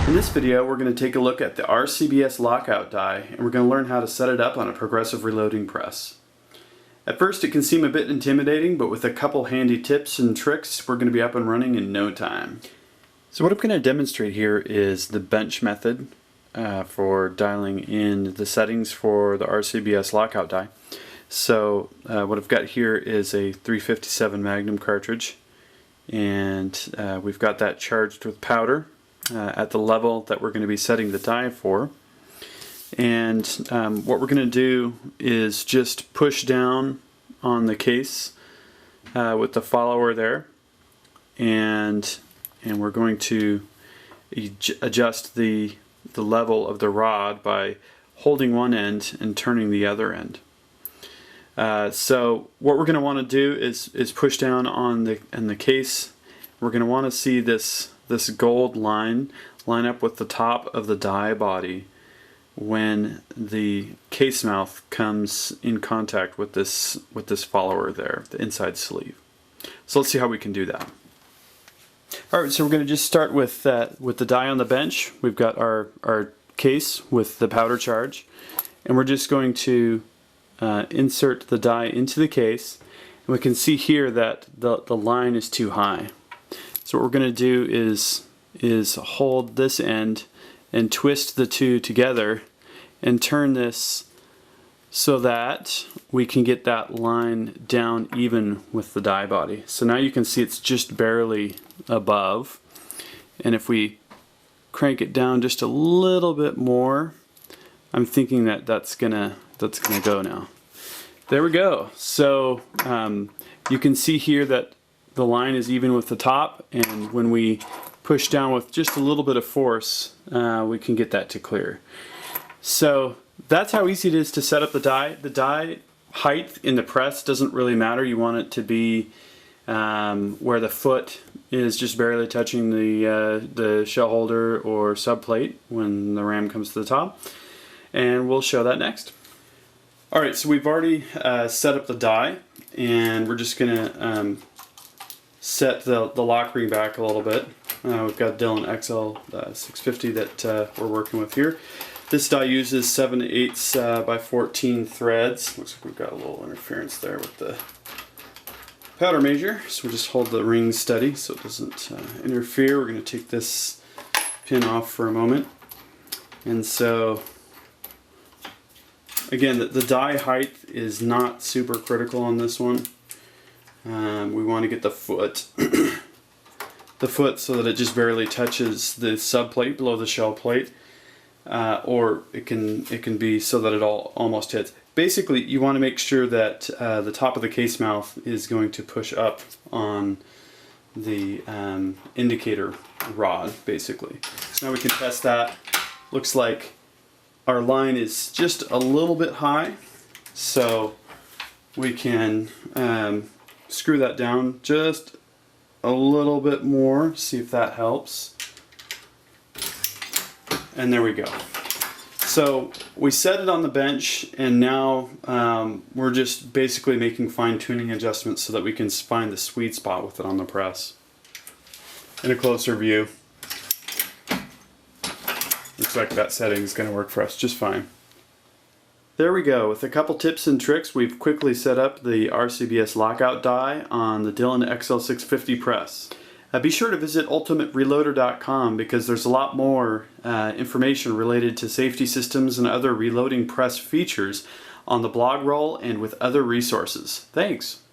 In this video, we're going to take a look at the RCBS lockout die, and we're going to learn how to set it up on a progressive reloading press. At first it can seem a bit intimidating, but with a couple handy tips and tricks, we're going to be up and running in no time. So what I'm going to demonstrate here is the bench method for dialing in the settings for the RCBS lockout die. So what I've got here is a 357 Magnum cartridge, and we've got that charged with powder at the level that we're going to be setting the die for. And what we're going to do is just push down on the case with the follower there, and we're going to adjust the level of the rod by holding one end and turning the other end. So what we're going to want to do is push down on the case. We're going to want to see this gold line up with the top of the die body when the case mouth comes in contact with this follower there, the inside sleeve. So let's see how we can do that. Alright, so we're going to just start with the die on the bench. We've got our case with the powder charge, and we're just going to insert the die into the case, and we can see here that the line is too high. So what we're going to do is hold this end and twist the two together and turn this so that we can get that line down even with the die body. So now you can see it's just barely above, and if we crank it down just a little bit more, I'm thinking that that's gonna go now. There we go. So you can see here that the line is even with the top, and when we push down with just a little bit of force, we can get that to clear. So that's how easy it is to set up the die. The die height in the press doesn't really matter. You want it to be where the foot is just barely touching the shell holder or subplate when the ram comes to the top, and we'll show that next. Alright, so we've already set up the die, and we're just going to set the lock ring back a little bit. We've got Dillon XL 650 that we're working with here. This die uses 7/8 by 14 threads. Looks like we've got a little interference there with the powder measure, so we'll just hold the ring steady so it doesn't interfere. We're going to take this pin off for a moment. And so again, the die height is not super critical on this one. We want to get the foot so that it just barely touches the subplate below the shell plate, or it can be so that it almost hits. Basically, you want to make sure that the top of the case mouth is going to push up on the indicator rod, basically. So now we can test that. Looks like our line is just a little bit high, so we can screw that down just a little bit more, see if that helps. And there we go. So we set it on the bench, and now we're just basically making fine-tuning adjustments so that we can find the sweet spot with it on the press. In a closer view, looks like that setting is going to work for us just fine. There we go. With a couple tips and tricks, we've quickly set up the RCBS lockout die on the Dillon XL 650 press. Be sure to visit ultimatereloader.com because there's a lot more information related to safety systems and other reloading press features on the blog roll and with other resources. Thanks!